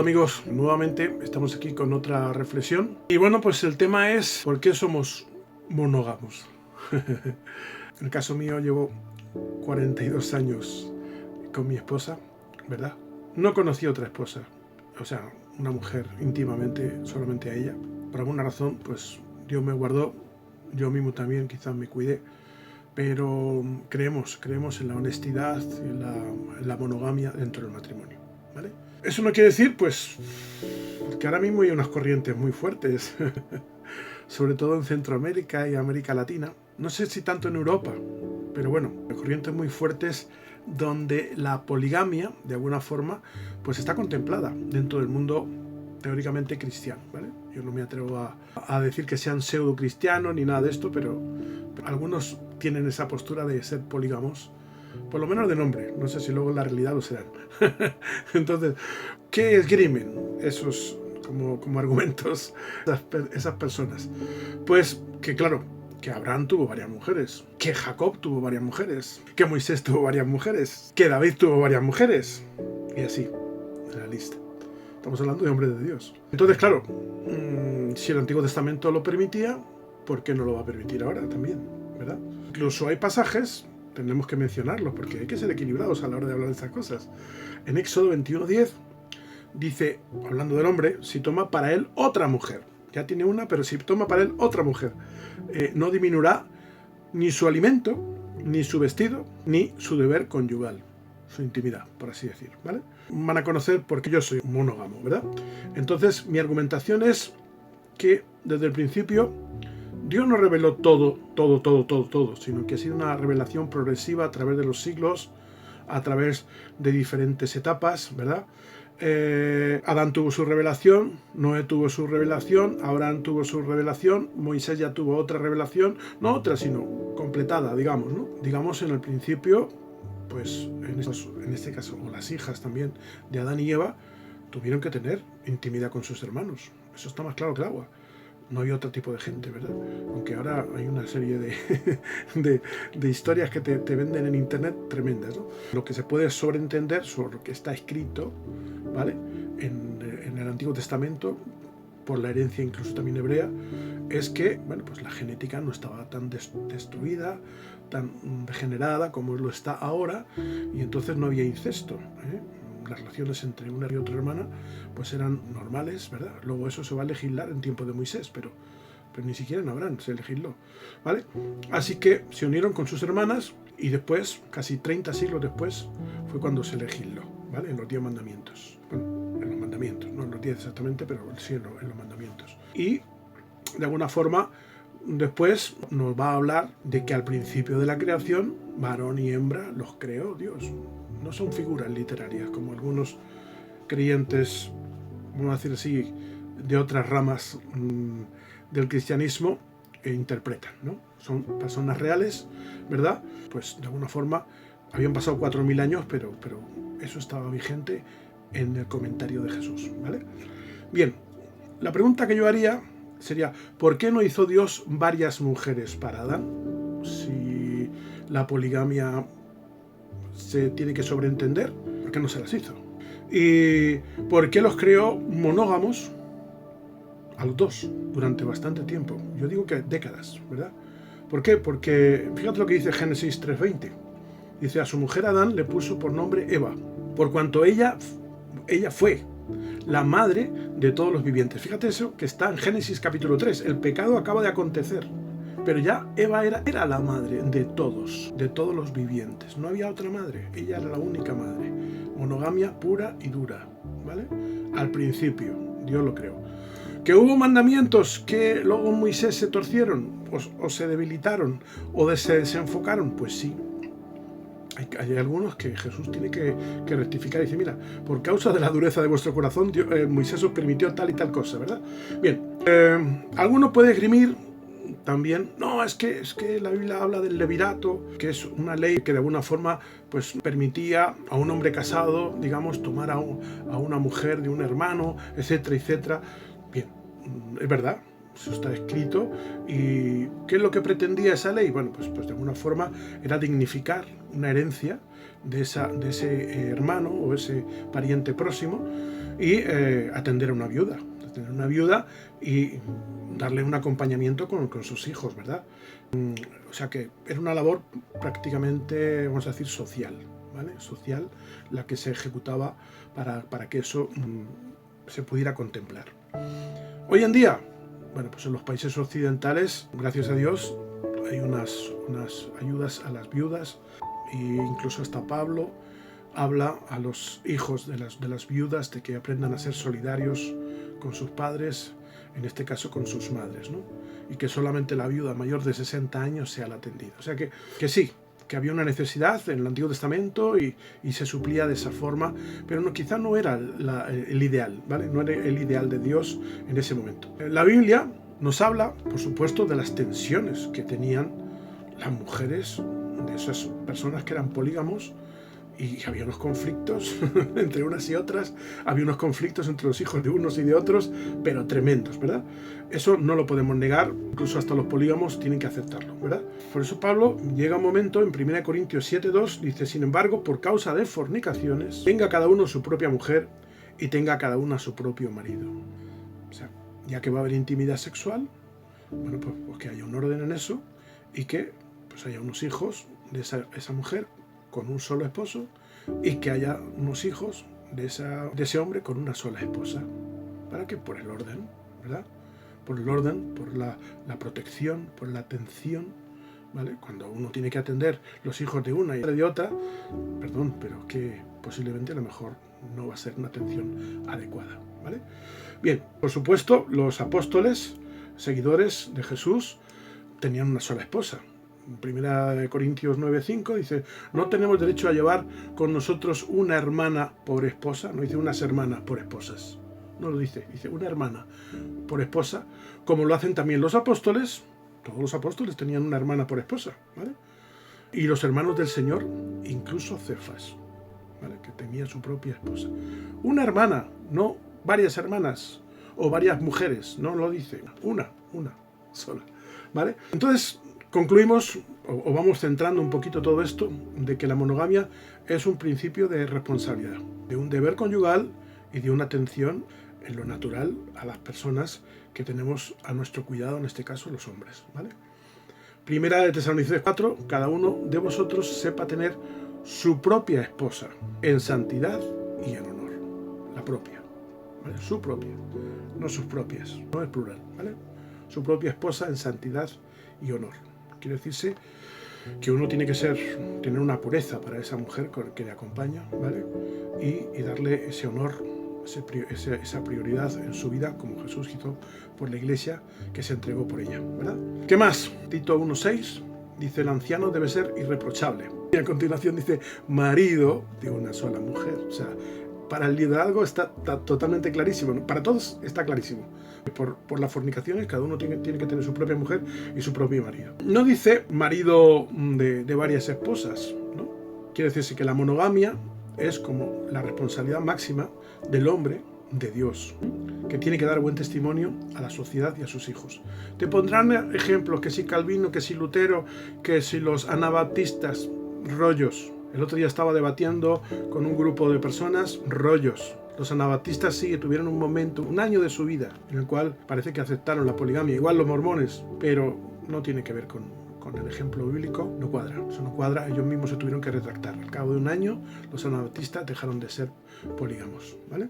Hola amigos, nuevamente estamos aquí con otra reflexión. Y bueno, pues el tema es ¿por qué somos monógamos? En el caso mío llevo 42 años con mi esposa, ¿verdad? No conocí otra esposa, o sea, una mujer íntimamente, solamente a ella. Por alguna razón, pues Dios me guardó, yo mismo también quizás me cuidé, pero creemos en la honestidad y en la monogamia dentro del matrimonio, ¿vale? Eso no quiere decir, pues, que ahora mismo hay unas corrientes muy fuertes, sobre todo en Centroamérica y América Latina. No sé si tanto en Europa, pero bueno, corrientes muy fuertes donde la poligamia, de alguna forma, pues está contemplada dentro del mundo teóricamente cristiano, ¿vale? Yo no me atrevo a decir que sean pseudo cristianos ni nada de esto, pero algunos tienen esa postura de ser polígamos, por lo menos de nombre, no sé si luego en la realidad lo serán. Entonces, ¿qué esgrimen esos como argumentos esas personas? Pues que claro, que Abraham tuvo varias mujeres, que Jacob tuvo varias mujeres, que Moisés tuvo varias mujeres, que David tuvo varias mujeres, y así, en la lista. Estamos hablando de hombres de Dios. Entonces, claro, si el Antiguo Testamento lo permitía, ¿por qué no lo va a permitir ahora también? ¿Verdad? Incluso hay pasajes, tenemos que mencionarlos, porque hay que ser equilibrados a la hora de hablar de estas cosas. En Éxodo 21:10 dice, hablando del hombre, si toma para él otra mujer, ya tiene una, pero si toma para él otra mujer, no disminuirá ni su alimento, ni su vestido, ni su deber conyugal, su intimidad, por así decir, ¿vale? Van a conocer por qué yo soy monógamo, ¿verdad? Entonces, mi argumentación es que desde el principio Dios no reveló todo, sino que ha sido una revelación progresiva a través de los siglos, a través de diferentes etapas, ¿verdad? Adán tuvo su revelación, Noé tuvo su revelación, Abraham tuvo su revelación, Moisés ya tuvo otra revelación, no otra, sino completada, digamos, ¿no? Digamos, en el principio, pues en este caso, o las hijas también de Adán y Eva, tuvieron que tener intimidad con sus hermanos. Eso está más claro que el agua. No había otro tipo de gente, ¿verdad? Aunque ahora hay una serie de historias que te venden en internet tremendas, ¿no? Lo que se puede sobreentender sobre lo que está escrito, ¿vale? En el Antiguo Testamento, por la herencia incluso también hebrea, es que, bueno, pues la genética no estaba tan destruida, tan degenerada como lo está ahora, y entonces no había incesto, ¿eh? Las relaciones entre una y otra hermana pues eran normales, ¿verdad? Luego eso se va a legislar en tiempo de Moisés, pero ni siquiera en Abraham se legisló, ¿vale? Así que se unieron con sus hermanas y después, casi 30 siglos después, fue cuando se legisló, ¿vale? En los 10 mandamientos. Bueno, en los mandamientos, no en los 10 exactamente, pero sí en los mandamientos. Y de alguna forma después nos va a hablar de que al principio de la creación, varón y hembra los creó Dios. No son figuras literarias como algunos creyentes, vamos a decir así, de otras ramas del cristianismo interpretan, ¿no? Son personas reales, ¿verdad? Pues de alguna forma habían pasado 4000 años, pero eso estaba vigente en el comentario de Jesús, ¿vale? Bien, la pregunta que yo haría sería, ¿por qué no hizo Dios varias mujeres para Adán? Si la poligamia se tiene que sobreentender, ¿por qué no se las hizo? ¿Y por qué los creó monógamos a los dos durante bastante tiempo? Yo digo que décadas, ¿verdad? ¿Por qué? Porque fíjate lo que dice Génesis 3:20. Dice, a su mujer Adán le puso por nombre Eva, por cuanto ella fue la madre de todos los vivientes. Fíjate eso que está en Génesis capítulo 3. El pecado acaba de acontecer, pero ya Eva era la madre de todos los vivientes. No había otra madre, ella era la única madre. Monogamia pura y dura, ¿vale? Al principio, Dios lo creó. ¿Que hubo mandamientos que luego en Moisés se torcieron o se debilitaron o se desenfocaron? Pues sí. Hay algunos que Jesús tiene que rectificar y dice, mira, por causa de la dureza de vuestro corazón, Moisés os permitió tal y tal cosa, ¿verdad? Bien, alguno puede esgrimir también, no, es que la Biblia habla del levirato, que es una ley que de alguna forma pues permitía a un hombre casado, digamos, tomar a una mujer de un hermano, etcétera, etcétera. Bien, es verdad, eso está escrito. ¿Y qué es lo que pretendía esa ley? Bueno, pues de alguna forma era dignificar una herencia de ese hermano o ese pariente próximo, y atender a una viuda. Atender a una viuda y darle un acompañamiento con sus hijos, ¿verdad? O sea que era una labor prácticamente, vamos a decir, social, ¿vale? Social, la que se ejecutaba para que eso se pudiera contemplar. Hoy en día, bueno, pues en los países occidentales, gracias a Dios, hay unas ayudas a las viudas, e incluso hasta Pablo habla a los hijos de las viudas de que aprendan a ser solidarios con sus padres, en este caso con sus madres, ¿no? Y que solamente la viuda mayor de 60 años sea la atendida. O sea que sí, que había una necesidad en el Antiguo Testamento y se suplía de esa forma, pero no, quizá no era el ideal, ¿vale? No era el ideal de Dios en ese momento. La Biblia nos habla, por supuesto, de las tensiones que tenían las mujeres de esas personas que eran polígamos, y había unos conflictos entre unas y otras, había unos conflictos entre los hijos de unos y de otros, pero tremendos, ¿verdad? Eso no lo podemos negar, incluso hasta los polígamos tienen que aceptarlo, ¿verdad? Por eso Pablo llega un momento en 1 Corintios 7:2, dice: sin embargo, por causa de fornicaciones, tenga cada uno su propia mujer y tenga cada una su propio marido. O sea, ya que va a haber intimidad sexual, bueno, pues que haya un orden en eso y que pues haya unos hijos de esa mujer con un solo esposo y que haya unos hijos de ese hombre con una sola esposa. ¿Para qué? Por el orden, ¿verdad? Por el orden, por la protección, por la atención, ¿vale? Cuando uno tiene que atender los hijos de una y de otra, perdón, pero que posiblemente a lo mejor no va a ser una atención adecuada, ¿vale? Bien, por supuesto, los apóstoles, seguidores de Jesús, tenían una sola esposa. En 1 Corintios 9:5 dice: no tenemos derecho a llevar con nosotros una hermana por esposa, no dice unas hermanas por esposas, no lo dice una hermana por esposa, como lo hacen también los apóstoles. Todos los apóstoles tenían una hermana por esposa, ¿vale? Y los hermanos del Señor, incluso Cefas, ¿vale? Que tenía su propia esposa. Una hermana, no varias hermanas o varias mujeres, no lo dice, una sola, ¿vale? Entonces concluimos, o vamos centrando un poquito todo esto, de que la monogamia es un principio de responsabilidad, de un deber conyugal y de una atención en lo natural a las personas que tenemos a nuestro cuidado, en este caso los hombres, ¿vale? Primera de Tesalonicenses 4, cada uno de vosotros sepa tener su propia esposa en santidad y en honor. La propia, ¿vale? Su propia, no sus propias, no es plural, ¿vale? Su propia esposa en santidad y honor. Quiere decirse que uno tiene que tener una pureza para esa mujer que le acompaña, ¿vale? Y darle ese honor, esa prioridad en su vida, como Jesús hizo por la iglesia, que se entregó por ella, ¿verdad? ¿Qué más? Tito 1:6 dice: el anciano debe ser irreprochable. Y a continuación dice: marido de una sola mujer. O sea, para el liderazgo está totalmente clarísimo, ¿no? Para todos está clarísimo. Por las fornicaciones, cada uno tiene que tener su propia mujer y su propio marido. No dice marido de varias esposas, ¿no? Quiere decirse que la monogamia es como la responsabilidad máxima del hombre de Dios, que tiene que dar buen testimonio a la sociedad y a sus hijos. Te pondrán ejemplos, que si Calvino, que si Lutero, que si los anabaptistas, rollos. El otro día estaba debatiendo con un grupo de personas, rollos. Los anabaptistas sí tuvieron un momento, un año de su vida, en el cual parece que aceptaron la poligamia, igual los mormones, pero no tiene que ver con el ejemplo bíblico, no cuadra. Eso no cuadra, ellos mismos se tuvieron que retractar. Al cabo de un año, los anabaptistas dejaron de ser polígamos, ¿vale?